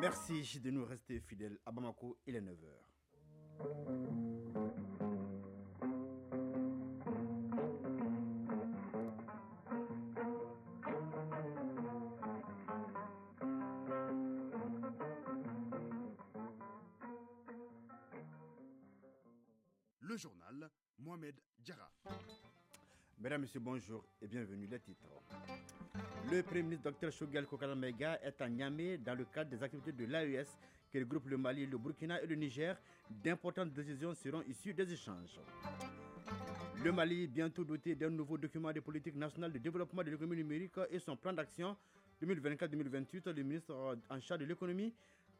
Merci de nous rester fidèles. À Bamako, il est 9 heures. Le journal Mohamed Diarra. Mesdames, Messieurs, bonjour et bienvenue. Les titres. Le Premier ministre Dr Choguel Kokala Maïga est à Niamey dans le cadre des activités de l'AES qui regroupe le Mali, le Burkina et le Niger. D'importantes décisions seront issues des échanges. Le Mali, bientôt doté d'un nouveau document de politique nationale de développement de l'économie numérique et son plan d'action 2024-2028, le ministre en charge de l'économie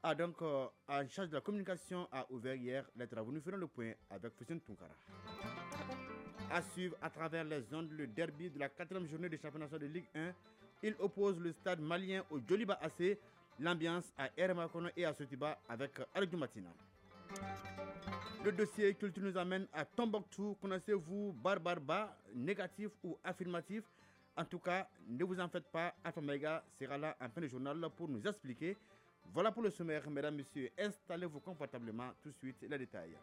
a donc en charge de la communication a ouvert hier les travaux. Nous ferons le point avec Foussine Tounkara. À suivre à travers les ondes le derby de la 4e journée du championnat de Ligue 1. Il oppose le stade malien au Djoliba AC. L'ambiance à Ermakono et à Sotiba avec Alidou Matina. Le dossier culture nous amène à Tombouctou. Connaissez-vous Barbarba, négatif ou affirmatif? En tout cas, ne vous en faites pas, Alpha Mega sera là en fin de journal pour nous expliquer. Voilà pour le sommaire, mesdames, messieurs. Installez-vous confortablement. Tout de suite, les détails.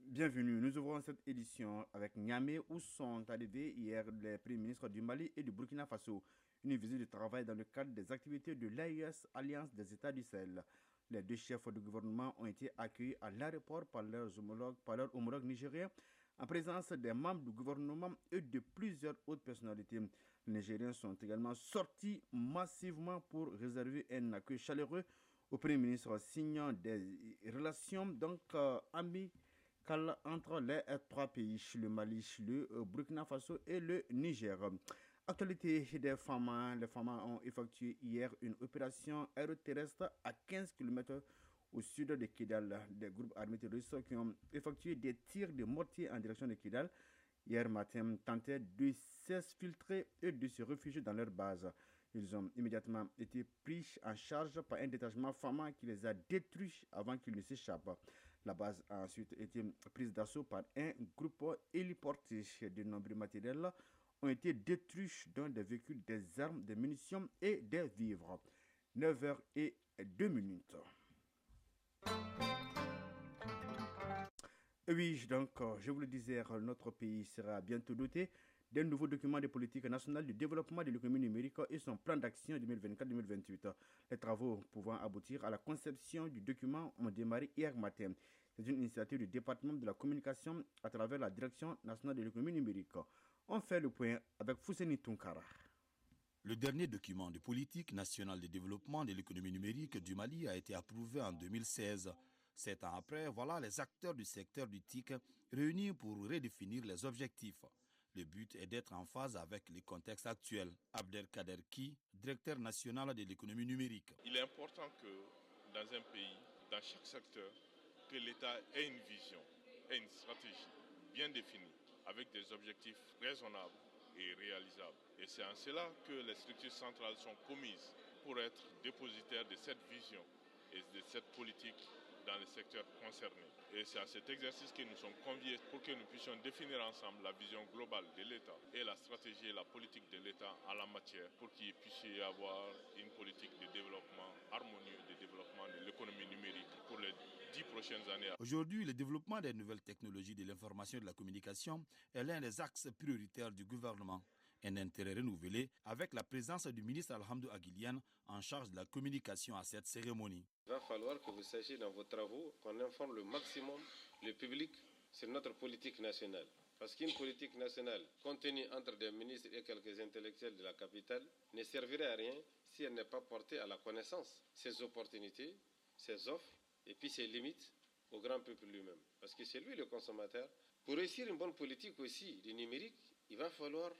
Bienvenue, nous ouvrons cette édition avec Niamey où sont arrivés hier les premiers ministres du Mali et du Burkina Faso. Une visite de travail dans le cadre des activités de l'AES, Alliance des États du Sahel. Les deux chefs de gouvernement ont été accueillis à l'aéroport par leurs homologues nigériens en présence des membres du gouvernement et de plusieurs autres personnalités. Les Nigériens sont également sortis massivement pour réserver un accueil chaleureux au Premier ministre, signant des relations amicales entre les trois pays, le Mali, le Burkina Faso et le Niger. Actualité des femmes, les femmes ont effectué hier une opération aéroterrestre à 15 km au sud de Kidal. Des groupes armés terroristes qui ont effectué des tirs de mortier en direction de Kidal hier matin tentaient de s'exfiltrer et de se réfugier dans leur base. Ils ont immédiatement été pris en charge par un détachement fama qui les a détruits avant qu'ils ne s'échappent. La base a ensuite été prise d'assaut par un groupe héliporté. De nombreux matériels ont été détruits, dont des véhicules, des armes, des munitions et des vivres. 9h02. Oui, donc, je vous le disais, notre pays sera bientôt doté d'un nouveau document de politique nationale de développement de l'économie numérique et son plan d'action 2024-2028. Les travaux pouvant aboutir à la conception du document ont démarré hier matin. C'est une initiative du département de la communication à travers la direction nationale de l'économie numérique. On fait le point avec Fousseni Tounkara. Le dernier document de politique nationale de développement de l'économie numérique du Mali a été approuvé en 2016. 7 ans après, voilà les acteurs du secteur du TIC réunis pour redéfinir les objectifs. Le but est d'être en phase avec le contexte actuel. Abdelkader Ki, directeur national de l'économie numérique. Il est important que dans un pays, dans chaque secteur, que l'État ait une vision, ait une stratégie bien définie, avec des objectifs raisonnables et réalisables. Et c'est en cela que les structures centrales sont commises pour être dépositaires de cette vision et de cette politique dans les secteurs concernés. Et c'est à cet exercice que nous sommes conviés pour que nous puissions définir ensemble la vision globale de l'État et la stratégie et la politique de l'État en la matière pour qu'il puisse y avoir une politique de développement harmonieux, de développement de l'économie numérique pour les 10 prochaines années. Aujourd'hui, le développement des nouvelles technologies de l'information et de la communication est l'un des axes prioritaires du gouvernement. Un intérêt renouvelé avec la présence du ministre Alhamdou Aguilian en charge de la communication à cette cérémonie. Il va falloir que vous sachiez dans vos travaux qu'on informe le maximum le public sur notre politique nationale. Parce qu'une politique nationale contenue entre des ministres et quelques intellectuels de la capitale ne servirait à rien si elle n'est pas portée à la connaissance, ses opportunités, ses offres et puis ses limites au grand peuple lui-même. Parce que c'est lui le consommateur. Pour réussir une bonne politique aussi du numérique, il va falloir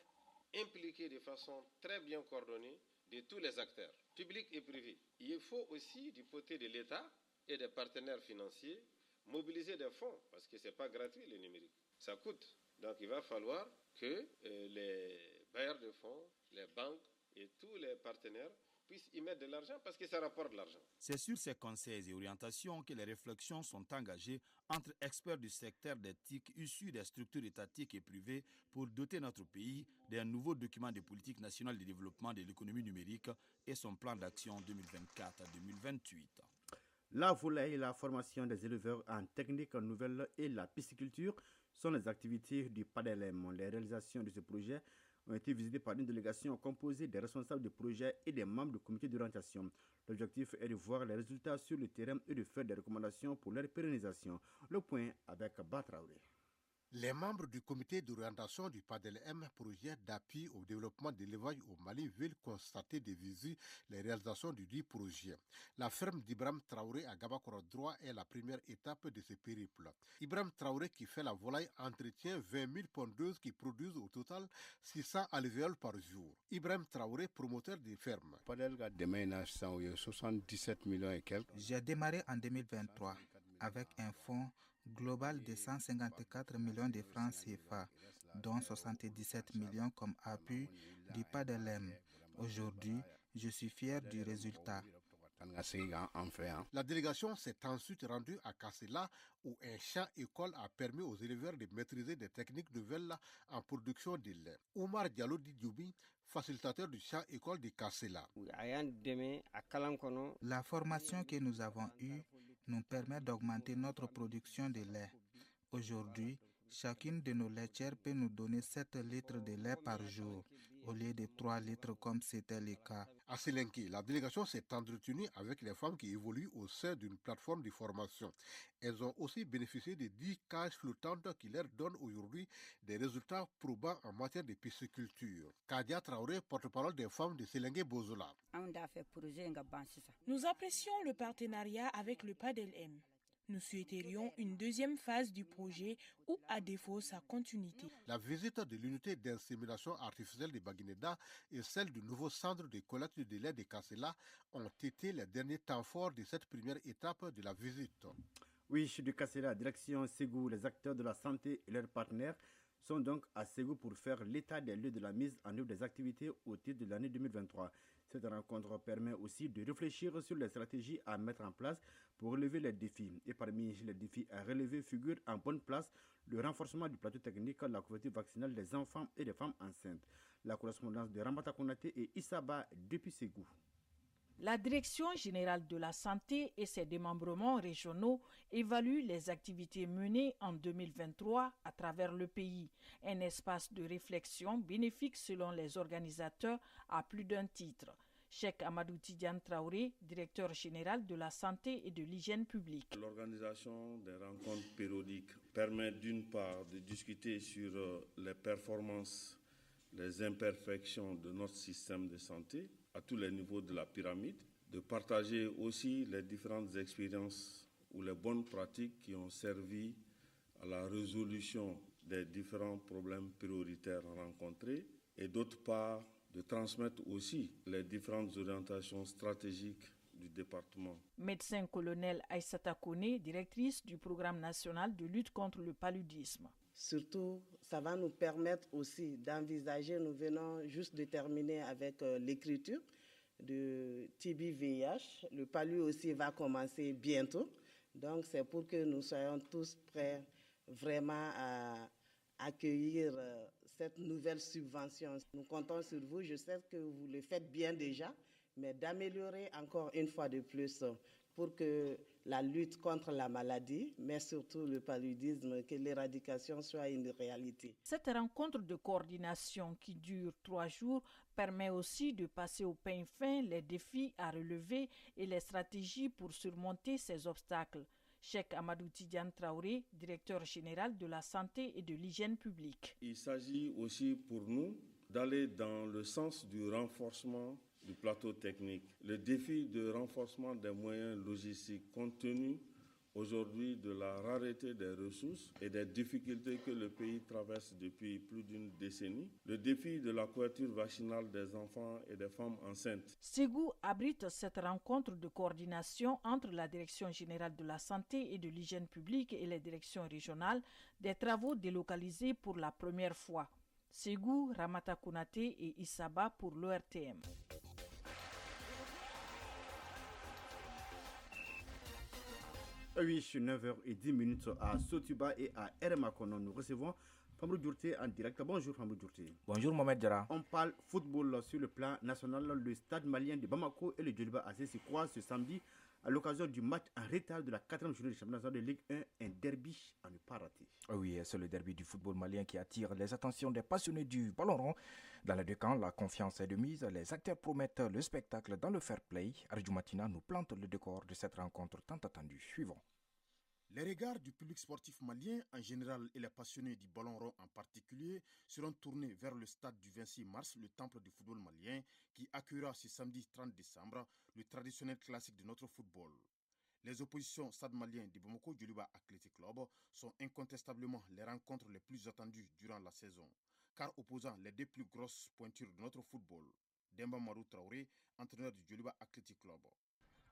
impliquer de façon très bien coordonnée de tous les acteurs, publics et privés. Il faut aussi du côté de l'État et des partenaires financiers mobiliser des fonds, parce que ce n'est pas gratuit le numérique, ça coûte. Donc il va falloir que les bailleurs de fonds, les banques et tous les partenaires puissent y mettre de l'argent parce que ça rapporte de l'argent. C'est sur ces conseils et orientations que les réflexions sont engagées entre experts du secteur des TIC issus des structures étatiques et privées pour doter notre pays d'un nouveau document de politique nationale de développement de l'économie numérique et son plan d'action 2024 à 2028. La volaille, la formation des éleveurs en techniques nouvelles et la pisciculture sont les activités du PADELEM. Les réalisations de ce projet ont été visitées par une délégation composée des responsables de projet et des membres du comité d'orientation. L'objectif est de voir les résultats sur le terrain et de faire des recommandations pour leur pérennisation. Le point avec Batraouré. Les membres du comité d'orientation du PADELEM, projet d'appui au développement de l'élevage au Mali, veulent constater de visu les réalisations du dit projet. La ferme d'Ibrahim Traoré à Gabakoro droit est la première étape de ce périple. Ibrahim Traoré, qui fait la volaille, entretient 20 000 pondeuses qui produisent au total 600 alvéoles par jour. Ibrahim Traoré, promoteur des fermes. 77 millions et quelques. J'ai démarré en 2023 avec un fonds global de 154 millions de francs CFA, dont 77 millions comme appui du PADELEM. Aujourd'hui, je suis fier du résultat. La délégation s'est ensuite rendue à Kassela où un champ-école a permis aux éleveurs de maîtriser des techniques nouvelles en production de lait. Omar Diallo Didjoubi, facilitateur du champ-école de Kassela. La formation que nous avons eue nous permet d'augmenter notre production de lait. Aujourd'hui, chacune de nos laitières peut nous donner 7 litres de lait par jour, au lieu de 3 litres comme c'était le cas. À Selenki, la délégation s'est entretenue avec les femmes qui évoluent au sein d'une plateforme de formation. Elles ont aussi bénéficié de 10 cages flottantes qui leur donnent aujourd'hui des résultats probants en matière de pisciculture. Kadia Traoré, porte-parole des femmes de Selengue-Bozola. Nous apprécions le partenariat avec le PADELEM. Nous souhaiterions une deuxième phase du projet ou, à défaut, sa continuité. La visite de l'unité d'insémination artificielle de Baguineda et celle du nouveau centre de collecte de lait de Kassela ont été les derniers temps forts de cette première étape de la visite. Oui, de Kassela, direction Ségou, les acteurs de la santé et leurs partenaires sont donc à Ségou pour faire l'état des lieux de la mise en œuvre des activités au titre de l'année 2023. Cette rencontre permet aussi de réfléchir sur les stratégies à mettre en place pour relever les défis. Et parmi les défis à relever figure en bonne place le renforcement du plateau technique, la couverture vaccinale des enfants et des femmes enceintes. La correspondance de Ramata Konaté et Issaba depuis Ségou. La Direction générale de la santé et ses démembrements régionaux évaluent les activités menées en 2023 à travers le pays. Un espace de réflexion bénéfique selon les organisateurs à plus d'un titre. Cheikh Amadou Tidiane Traoré, directeur général de la santé et de l'hygiène publique. L'organisation des rencontres périodiques permet d'une part de discuter sur les performances, les imperfections de notre système de santé à tous les niveaux de la pyramide, de partager aussi les différentes expériences ou les bonnes pratiques qui ont servi à la résolution des différents problèmes prioritaires rencontrés et d'autre part de transmettre aussi les différentes orientations stratégiques du département. Médecin colonel Aïssata Kone, directrice du programme national de lutte contre le paludisme. Surtout, ça va nous permettre aussi d'envisager, nous venons juste de terminer avec l'écriture de TB-VIH. Le palu aussi va commencer bientôt. Donc, c'est pour que nous soyons tous prêts vraiment à accueillir cette nouvelle subvention. Nous comptons sur vous. Je sais que vous le faites bien déjà, mais d'améliorer encore une fois de plus pour que la lutte contre la maladie, mais surtout le paludisme, que l'éradication soit une réalité. Cette rencontre de coordination qui dure 3 jours permet aussi de passer au peigne fin les défis à relever et les stratégies pour surmonter ces obstacles. Cheikh Amadou Tidiane Traoré, directeur général de la santé et de l'hygiène publique. Il s'agit aussi pour nous d'aller dans le sens du renforcement du plateau technique. Le défi de renforcement des moyens logistiques compte tenu aujourd'hui de la rareté des ressources et des difficultés que le pays traverse depuis plus d'une décennie. Le défi de la couverture vaccinale des enfants et des femmes enceintes. Ségou abrite cette rencontre de coordination entre la Direction générale de la santé et de l'hygiène publique et les directions régionales, des travaux délocalisés pour la première fois. Ségou, Ramata Konaté et Issaba pour l'ORTM. Oui, 9h10 à Sotuba et à Eremakono. Nous recevons Famrou Djourté en direct. Bonjour Famrou Djourté. Bonjour Mohamed Djara. On parle football sur le plan national. Le stade malien de Bamako et le Djoliba AC se croisent ce samedi à l'occasion du match en retard de la 4e journée du championnat national de Ligue 1, un derby à ne pas rater. Oui, c'est le derby du football malien qui attire les attentions des passionnés du ballon rond. Dans les deux camps, la confiance est de mise. Les acteurs promettent le spectacle dans le fair play. Arjumatina nous plante le décor de cette rencontre tant attendue. Suivons. Les regards du public sportif malien en général et les passionnés du ballon rond en particulier seront tournés vers le stade du 26 mars, le temple du football malien, qui accueillera ce samedi 30 décembre le traditionnel classique de notre football. Les oppositions stade malien de Bamako Djoliba Athletic Club sont incontestablement les rencontres les plus attendues durant la saison, car opposant les deux plus grosses pointures de notre football. Demba Marou Traoré, entraîneur du Djoliba Athletic Club.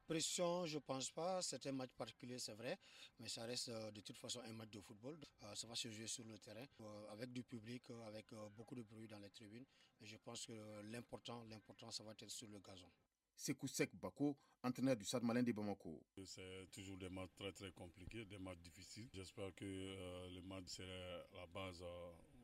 Pression, je ne pense pas. C'est un match particulier, c'est vrai. Mais ça reste de toute façon un match de football. Ça va se jouer sur le terrain, avec du public, avec beaucoup de bruit dans les tribunes. Mais je pense que l'important, ça va être sur le gazon. Sekoussek Bako, entraîneur du Stade malien de Bamako. C'est toujours des matchs très très compliqués, des matchs difficiles. J'espère que le match sera la base.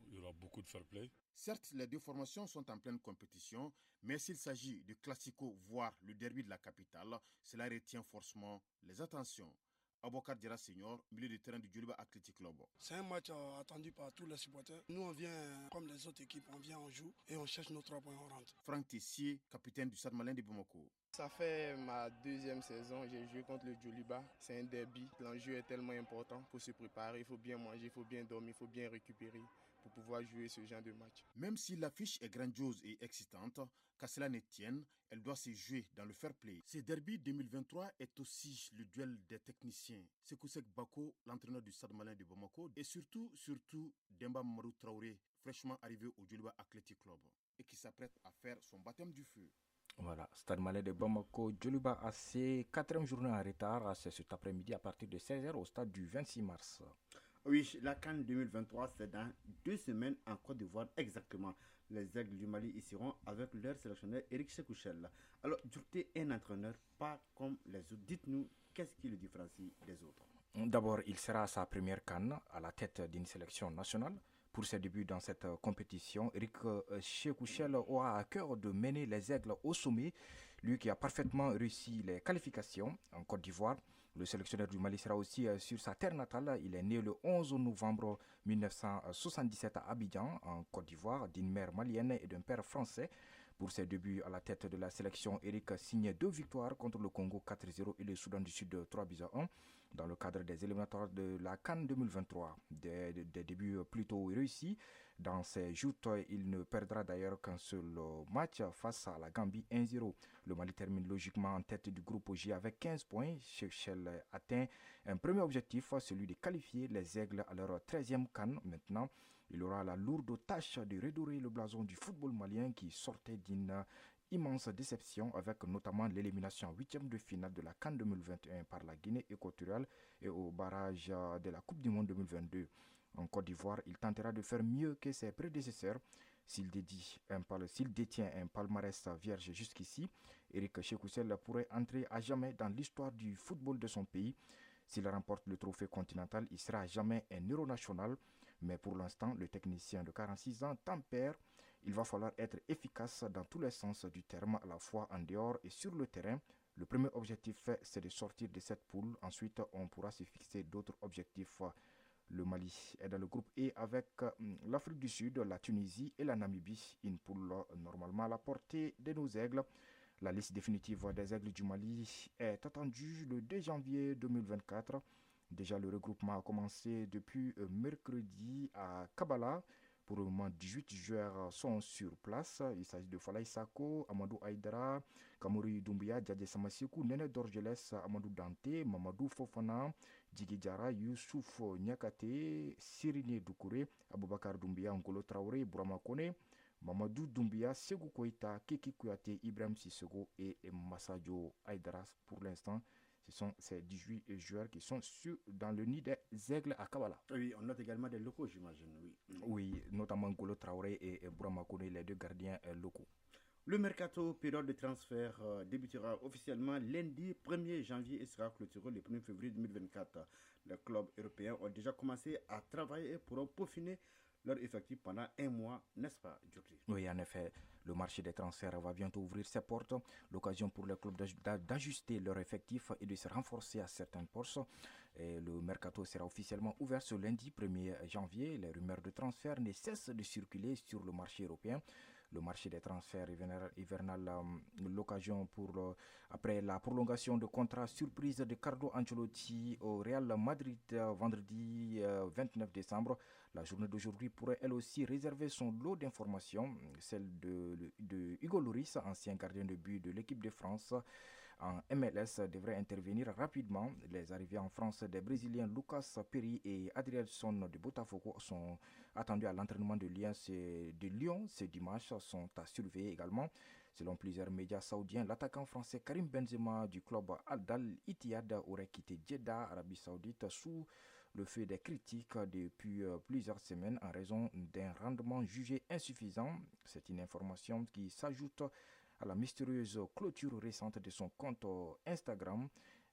Il y aura beaucoup de fair play. Certes, les deux formations sont en pleine compétition, mais s'il s'agit de classico, voire le derby de la capitale, cela retient forcément les attentions. Abokar Djera Senior, milieu de terrain du Djoliba Athletic Club. C'est un match attendu par tous les supporters. Nous, on vient comme les autres équipes, on vient, on joue et on cherche nos 3 points, on rentre. Franck Tessier, capitaine du Stade malien de Bamako. Ça fait ma 2e saison, j'ai joué contre le Djoliba. C'est un derby, l'enjeu est tellement important pour se préparer. Il faut bien manger, il faut bien dormir, il faut bien récupérer pour pouvoir jouer ce genre de match. Même si l'affiche est grandiose et excitante, qu'à cela ne tienne, elle doit se jouer dans le fair play. Ce derby 2023 est aussi le duel des techniciens. Sekoussek Bako, l'entraîneur du Stade malien de Bamako, et surtout Demba Marou Traoré, fraîchement arrivé au Djoliba Athletic Club et qui s'apprête à faire son baptême du feu. Voilà, Stade malien de Bamako, Djoliba AC, 4e journée en retard, c'est cet après-midi à partir de 16h au stade du 26 mars. Oui, la CAN 2023, c'est dans 2 semaines en Côte d'Ivoire exactement. Les Aigles du Mali y seront avec leur sélectionneur Eric Sekouchel. Alors, Djourté est un entraîneur pas comme les autres. Dites-nous, qu'est-ce qui le différencie des autres? D'abord, il sera à sa première CAN à la tête d'une sélection nationale. Pour ses débuts dans cette compétition, Eric Sekouchel aura à cœur de mener les Aigles au sommet. Lui qui a parfaitement réussi les qualifications en Côte d'Ivoire. Le sélectionneur du Mali sera aussi sur sa terre natale. Il est né le 11 novembre 1977 à Abidjan, en Côte d'Ivoire, d'une mère malienne et d'un père français. Pour ses débuts à la tête de la sélection, Eric signait 2 victoires contre le Congo 4-0 et le Soudan du Sud 3-1 dans le cadre des éliminatoires de la CAN 2023. Des débuts plutôt réussis. Dans ses joutes, il ne perdra d'ailleurs qu'un seul match face à la Gambie 1-0. Le Mali termine logiquement en tête du groupe J avec 15 points. Sekouchel atteint un premier objectif, celui de qualifier les Aigles à leur 13e CAN. Maintenant, il aura la lourde tâche de redorer le blason du football malien qui sortait d'une immense déception avec notamment l'élimination en 8e de finale de la CAN 2021 par la Guinée équatoriale et au barrage de la Coupe du Monde 2022. En Côte d'Ivoire, il tentera de faire mieux que ses prédécesseurs. S'il détient un palmarès vierge jusqu'ici, Eric Sekouchel pourrait entrer à jamais dans l'histoire du football de son pays. S'il remporte le trophée continental, il sera à jamais un héros national. Mais pour l'instant, le technicien de 46 ans tempère. Il va falloir être efficace dans tous les sens du terme, à la fois en dehors et sur le terrain. Le premier objectif, c'est de sortir de cette poule. Ensuite, on pourra se fixer d'autres objectifs. Le Mali est dans le groupe E avec l'Afrique du Sud, la Tunisie et la Namibie. Une poule normalement à la portée de nos Aigles. La liste définitive des Aigles du Mali est attendue le 2 janvier 2024. Déjà, le regroupement a commencé depuis mercredi à Kabbalah. Pour le moment, 18 joueurs sont sur place. Il s'agit de Falaï Sako, Amadou Aïdara, Kamuri Doumbia, Djadje Samasikou, Nene Dorgeles, Amadou Dante, Mamadou Fofana, Djigi Diarra, Youssouf Nyakate, Sirine Doukouré, Aboubakar Doumbia, Ngolo Traoré, Bourama Kone, Mamadou Doumbia, Segou Koïta, Keki Kouyaté, Ibrahim Sissoko et Massadio Aïdara. Pour l'instant, ce sont ces 18 joueurs qui sont dans le nid des Aigles à Kabbalah. Oui, on note également des locaux, j'imagine. Oui, notamment Ngolo Traoré et Bourama Kone, les 2 gardiens locaux. Le mercato, période de transfert, débutera officiellement lundi 1er janvier et sera clôturé le 1er février 2024. Les clubs européens ont déjà commencé à travailler et pourront peaufiner leur effectif pendant un mois, n'est-ce pas, Djokri? Oui, en effet, le marché des transferts va bientôt ouvrir ses portes. L'occasion pour les clubs d'ajuster leur effectif et de se renforcer à certains postes. Et le mercato sera officiellement ouvert ce lundi 1er janvier. Les rumeurs de transfert ne cessent de circuler sur le marché européen. Le marché des transferts hivernal, l'occasion pour, après la prolongation de contrat surprise de Carlo Ancelotti au Real Madrid vendredi 29 décembre. La journée d'aujourd'hui pourrait elle aussi réserver son lot d'informations, celle de Hugo Lloris, ancien gardien de but de l'équipe de France en MLS, devrait intervenir rapidement. Les arrivées en France des Brésiliens Lucas Perry et Adrielson de Botafogo sont attendus à l'entraînement de Lyon ce dimanche, sont à surveiller également. Selon plusieurs médias saoudiens, l'attaquant français Karim Benzema du club Al Ittihad aurait quitté Jeddah, Arabie Saoudite, sous le feu des critiques depuis plusieurs semaines en raison d'un rendement jugé insuffisant. C'est une information qui s'ajoute à la mystérieuse clôture récente de son compte Instagram.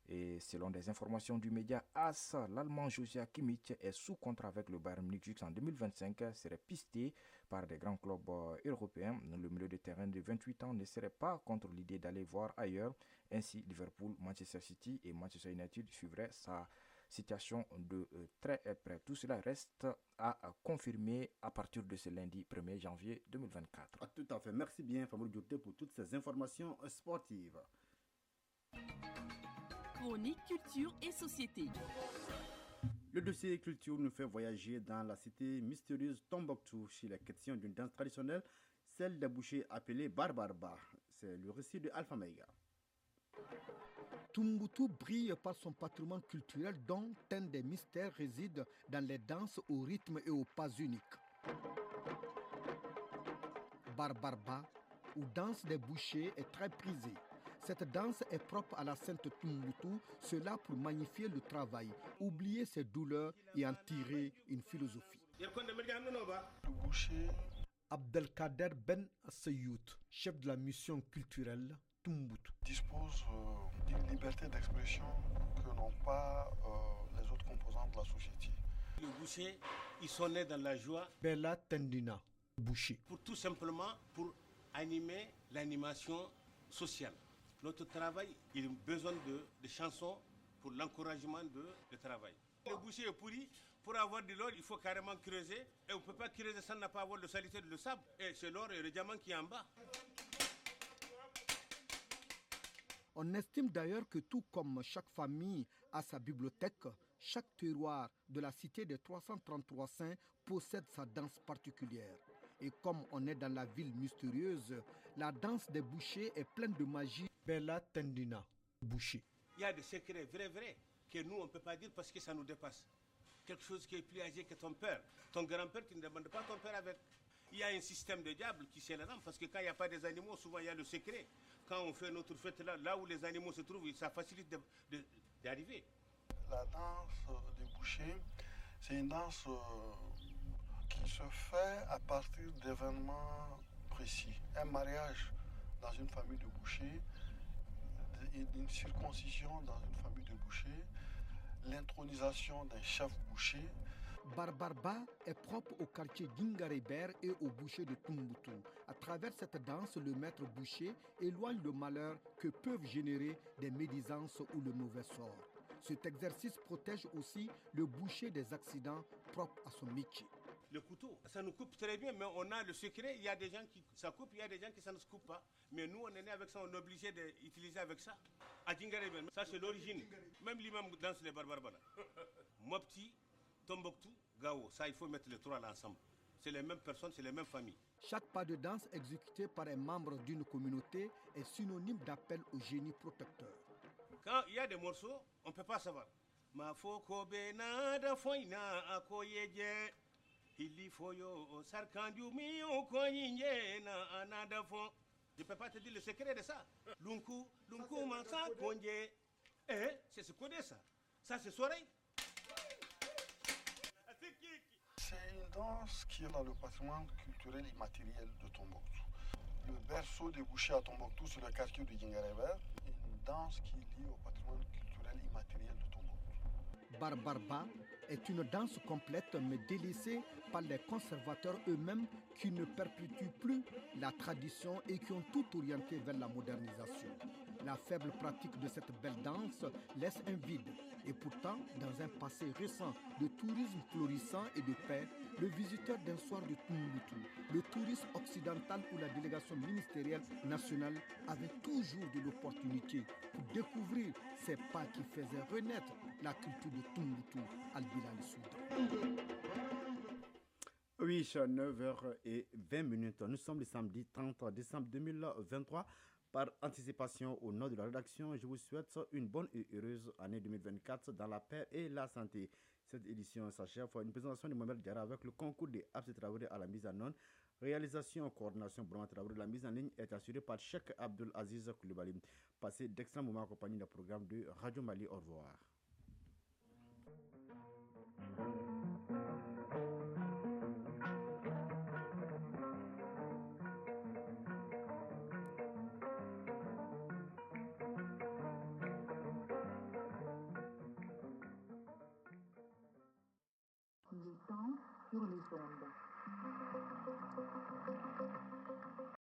Et selon des informations du média AS, l'Allemand Joshua Kimmich est sous contrat avec le Bayern Munich jusqu'en 2025, serait pisté par des grands clubs européens. Le milieu de terrain de 28 ans ne serait pas contre l'idée d'aller voir ailleurs. Ainsi, Liverpool, Manchester City et Manchester United suivraient sa situation de très près. Tout cela reste à confirmer à partir de ce lundi 1er janvier 2024. Ah, tout à fait. Merci bien, Famoul Djourté, pour toutes ces informations sportives. Chronique culture et société. Le dossier culture nous fait voyager dans la cité mystérieuse Tombouctou chez les questions d'une danse traditionnelle, celle des bouchers appelée Barbarba. C'est le récit de Alpha Meiga. Tombouctou brille par son patrimoine culturel dont un des mystères réside dans les danses au rythme et aux pas uniques. Barbarba, ou danse des bouchers, est très prisée. Cette danse est propre à la Sainte Tombouctou, cela pour magnifier le travail, oublier ses douleurs et en tirer une philosophie. Le boucher Abdelkader Ben Seyout, chef de la mission culturelle Tombouctou, dispose d'une liberté d'expression que n'ont pas les autres composants de la société. Les bouchers, ils sont nés dans la joie. Bella Tendina, boucher. Pour tout simplement pour animer l'animation sociale. Notre travail, il a besoin de chansons pour l'encouragement de travail. Le boucher est pourri. Pour avoir de l'or, il faut carrément creuser. Et on ne peut pas creuser sans ne pas avoir de saleté de le sable. Et c'est l'or et le diamant qui est en bas. On estime d'ailleurs que tout comme chaque famille a sa bibliothèque, chaque terroir de la cité des 333 saints possède sa danse particulière. Et comme on est dans la ville mystérieuse, la danse des bouchers est pleine de magie. Bella Tendina, boucher. Il y a des secrets vrais, que nous on ne peut pas dire parce que ça nous dépasse. Quelque chose qui est plus âgé que ton père. Ton grand-père, tu ne demandes pas ton père avec. Il y a un système de diable qui c'est là-dedans, parce que quand il n'y a pas des animaux, souvent il y a le secret. Quand on fait notre fête là où les animaux se trouvent, ça facilite d'arriver. La danse des bouchers, c'est une danse qui se fait à partir d'événements précis. Un mariage dans une famille de bouchers, une circoncision dans une famille de bouchers, l'intronisation d'un chef boucher. Barbarba est propre au quartier d'Ingareber et au boucher de Tombouctou. À travers cette danse, le maître boucher éloigne le malheur que peuvent générer des médisances ou le mauvais sort. Cet exercice protège aussi le boucher des accidents propres à son métier. Le couteau, ça nous coupe très bien, mais on a le secret. Il y a des gens qui ça coupe, il y a des gens qui ça ne se coupe pas. Mais nous, on est né avec ça, on est obligé d'utiliser avec ça. À Djingareben, ça c'est l'origine. Même l'imam danse les barbarbana. Mopti, Tombouctou, Gao, ça il faut mettre les trois là ensemble. C'est les mêmes personnes, c'est les mêmes familles. Chaque pas de danse exécuté par un membre d'une communauté est synonyme d'appel au génie protecteur. Quand il y a des morceaux, on ne peut pas savoir. Ma foko benada foina akoyeje. Il faut yo sarkandu mi okoyinje na anada fon. Je ne peux pas te dire le secret de ça. Lunku mansa konje. C'est ce qu'on dit ça. Ça c'est soirée. C'est une danse qui est dans le patrimoine culturel immatériel de Tombouctou. le berceau des bouchers à Tombouctou, sur le quartier de Guingaréber, une danse qui est liée au patrimoine culturel immatériel de Tombouctou. Barbarba est une danse complète mais délaissée par les conservateurs eux-mêmes qui ne perpétuent plus la tradition et qui ont tout orienté vers la modernisation. La faible pratique de cette belle danse laisse un vide. Et pourtant, dans un passé récent de tourisme florissant et de paix, le visiteur d'un soir de Tombouctou, le tourisme occidental ou la délégation ministérielle nationale avait toujours de l'opportunité pour découvrir ces pas qui faisaient renaître la culture de Tombouctou al-Bilal Soud. Oui, 9h20. Nous sommes le samedi 30 décembre 2023. Par anticipation, au nom de la rédaction, je vous souhaite une bonne et heureuse année 2024 dans la paix et la santé. Cette édition s'achève par une présentation de Mohamed Diarra avec le concours des Abs Traoré à la mise en onde. Réalisation, coordination, Brahma Traoré. La mise en ligne est assurée par Cheikh Abdul Aziz Koulibaly. Passez d'excellents moments en compagnie du programme de Radio Mali. Au revoir. Le temps sur les ondes.